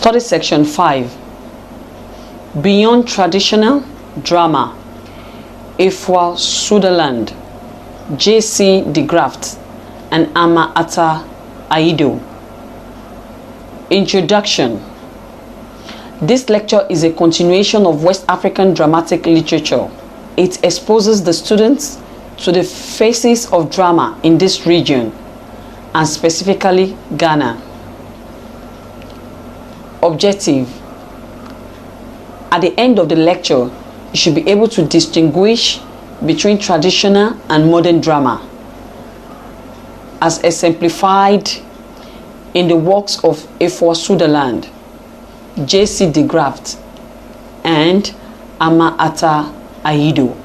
Study Section 5. Beyond Traditional Drama. Efua Sutherland, J.C. de Graft, and Ama Ata Aido. Introduction. This lecture is a continuation of West African dramatic literature. It exposes the students to the phases of drama in this region, and specifically Ghana. Objective. At the end of the lecture, you should be able to distinguish between traditional and modern drama, as exemplified in the works of Efua Sutherland, J.C. de Graft, and Ama Ata Aido.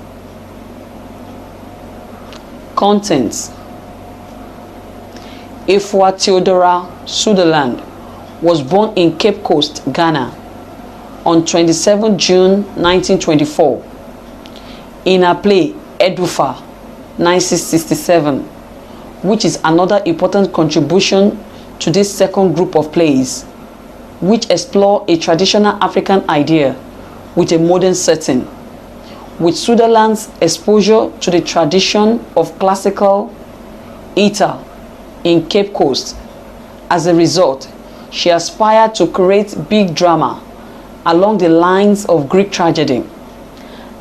Contents. Efua Theodora Sutherland was born in Cape Coast, Ghana, on 27 June 1924. In her play Edufa 1967, which is another important contribution to this second group of plays, which explore a traditional African idea with a modern setting, with Sutherland's exposure to the tradition of classical theatre in Cape Coast. As a result, she aspired to create big drama along the lines of Greek tragedy,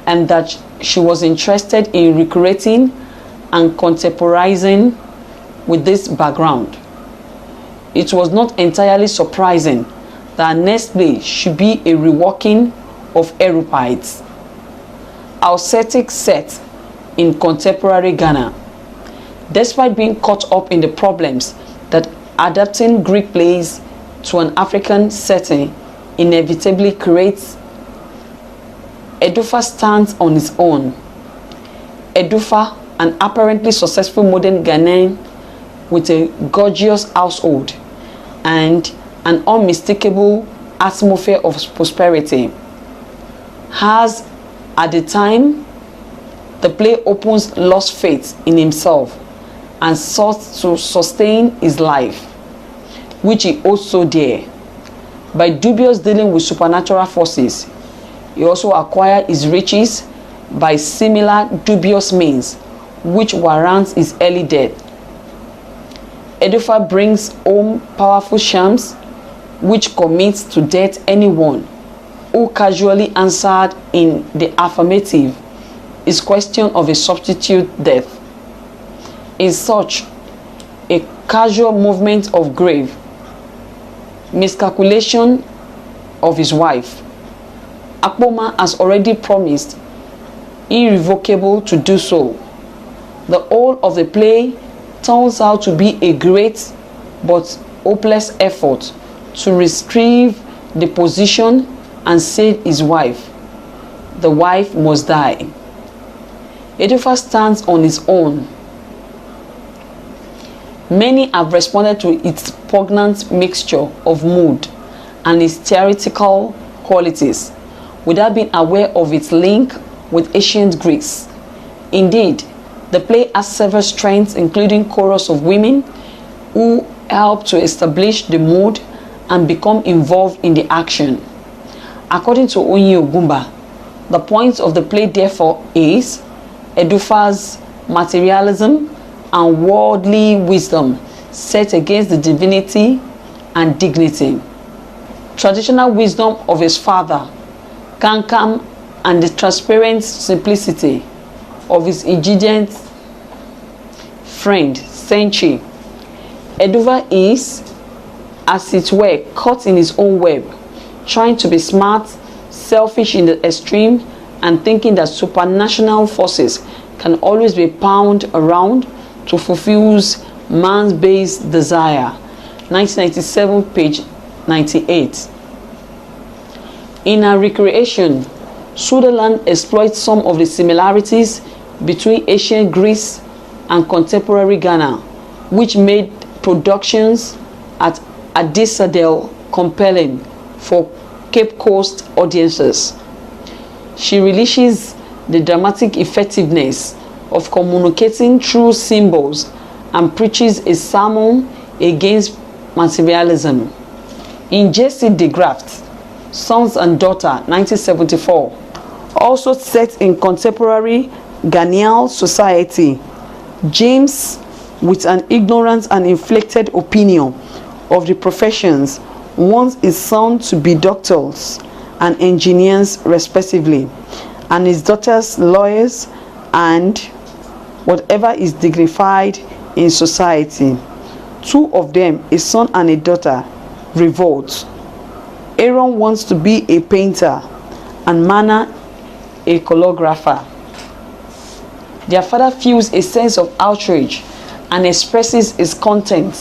and that she was interested in recreating and contemporizing with this background. It was not entirely surprising that her next play should be a reworking of Euripides, our setting set in contemporary Ghana. Despite being caught up in the problems that adapting Greek plays to an African setting inevitably creates, Edufa stands on its own. Edufa, an apparently successful modern Ghanaian with a gorgeous household and an unmistakable atmosphere of prosperity, has, at the time the play opens, lost faith in himself and sought to sustain his life, which he also did. By dubious dealing with supernatural forces, he also acquired his riches by similar dubious means, which warrants his early death. Edufa brings home powerful charms, which commits to death anyone who casually answered in the affirmative his question of a substitute death. In such a casual movement of grave miscalculation of his wife, Akpoma has already promised irrevocable to do so. The whole of the play turns out to be a great but hopeless effort to retrieve the position and save his wife. The wife must die. Edufa stands on his own. Many have responded to its poignant mixture of mood and its theatrical qualities without being aware of its link with ancient Greeks. Indeed, the play has several strengths, including chorus of women who help to establish the mood and become involved in the action. According to Onyi Ogumba, the point of the play therefore is Edufa's materialism and worldly wisdom set against the divinity and dignity, traditional wisdom of his father, Kankam, and the transparent simplicity of his Egyptian friend, Senchi. Edufa is, as it were, caught in his own web, trying to be smart, selfish in the extreme, and thinking that supranational forces can always be found around to fulfill man's base desire. 1997, page 98. In her recreation, Sutherland exploits some of the similarities between ancient Greece and contemporary Ghana, which made productions at Adisadel compelling for Cape Coast audiences. She relishes the dramatic effectiveness of communicating through symbols and preaches a sermon against materialism. In J.C. de Graft, Sons and Daughter, 1974, also set in contemporary Ghanaian society, James, with an ignorant and inflected opinion of the professions, wants his son to be doctors and engineers respectively, and his daughters lawyers and whatever is dignified in society. Two of them, a son and a daughter, revolt. Aaron wants to be a painter and Mana a choreographer. Their father feels a sense of outrage and expresses his contempt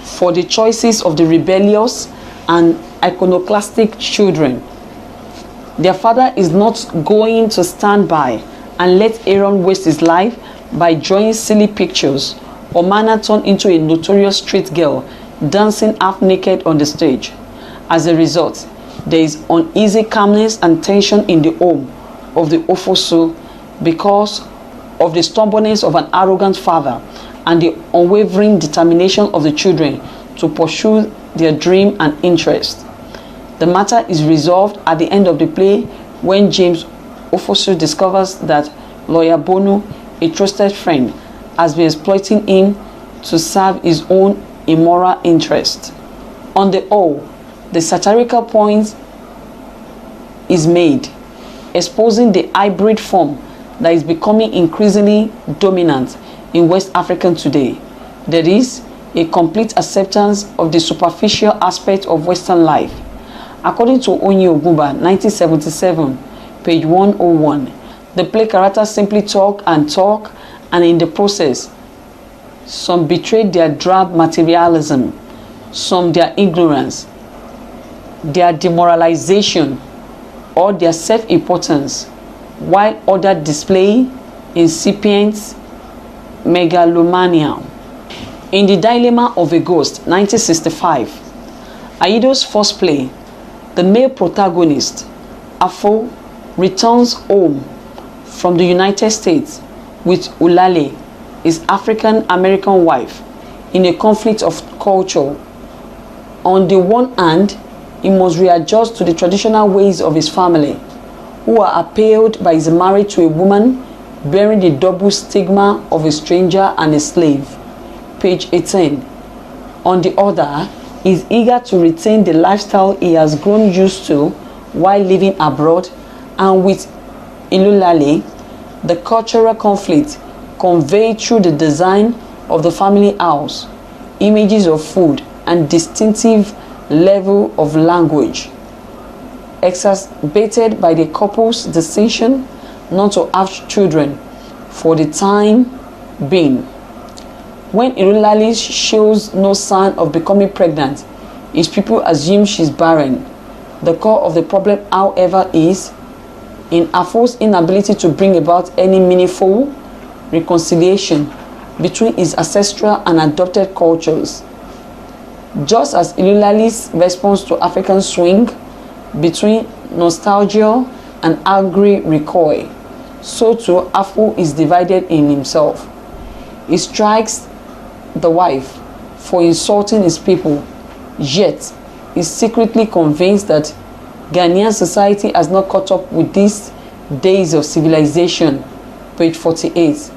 for the choices of the rebellious and iconoclastic children. Their father is not going to stand by and let Aaron waste his life by drawing silly pictures or Mana turn into a notorious street girl dancing half naked on the stage. As a result, there is uneasy calmness and tension in the home of the Ofosu because of the stubbornness of an arrogant father and the unwavering determination of the children to pursue their dream and interest. The matter is resolved at the end of the play when James Ofosu discovers that Lawyer Bono, a trusted friend, has been exploiting him to serve his own immoral interest. On the whole, the satirical point is made, exposing the hybrid form that is becoming increasingly dominant in West Africa today. There is a complete acceptance of the superficial aspect of Western life. According to Onyi Ogunba, 1977, page 101, the play characters simply talk, and in the process, some betrayed their drab materialism, some their ignorance, their demoralization, or their self-importance, while others display incipient megalomania. In The Dilemma of a Ghost, 1965, Aido's first play, the male protagonist, Afo, returns home from the United States with Ulale, his African-American wife, in a conflict of culture. On the one hand, he must readjust to the traditional ways of his family, who are appalled by his marriage to a woman bearing the double stigma of a stranger and a slave. Page 18. On the other, he is eager to retain the lifestyle he has grown used to while living abroad, and with Ilulale, the cultural conflict conveyed through the design of the family house, images of food, and distinctive level of language, exacerbated by the couple's decision not to have children for the time being. When Irulali shows no sign of becoming pregnant, his people assume she's barren. The core of the problem, however, is in Afo's inability to bring about any meaningful reconciliation between his ancestral and adopted cultures. Just as Ilulali's response to African swing between nostalgia and angry recoil, so too Afo is divided in himself. He strikes the wife for insulting his people, yet is secretly convinced that Ghanaian society has not caught up with these days of civilization. Page 48.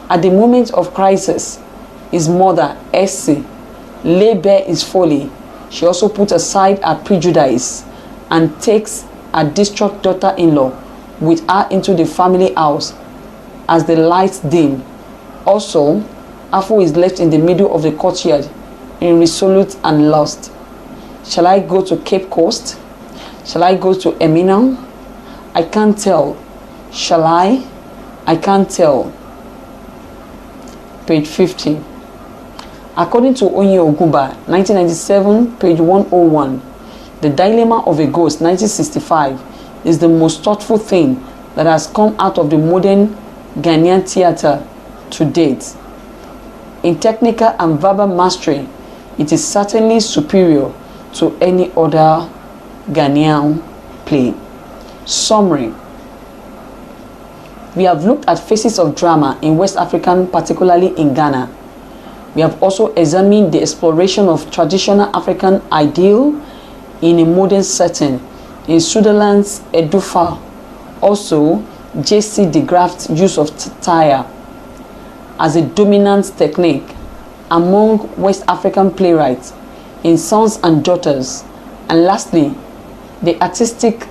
At the moment of crisis, his mother, Essie, lay bare his folly. She also put aside her prejudice and takes her distraught daughter-in-law with her into the family house as the lights dim. Also, Afo is left in the middle of the courtyard, irresolute and lost. Shall I go to Cape Coast? Shall I go to Emina? I can't tell. Shall I? I can't tell. Page 50. According to Onyi Ogunba, 1997, page 101, The Dilemma of a Ghost, 1965, is the most thoughtful thing that has come out of the modern Ghanaian theatre to date. In technical and verbal mastery, it is certainly superior to any other Ghanaian play. Summary. We have looked at phases of drama in West Africa, particularly in Ghana. We have also examined the exploration of traditional African ideal in a modern setting in Sutherland's Edufa. Also, J.C. de Graaf's use of tire as a dominant technique among West African playwrights in Sons and Daughters. And lastly, the artistic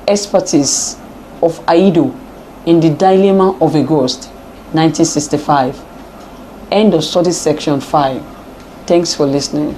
expertise of Aido in The Dilemma of a Ghost, 1965. End of study section 5. Thanks for listening.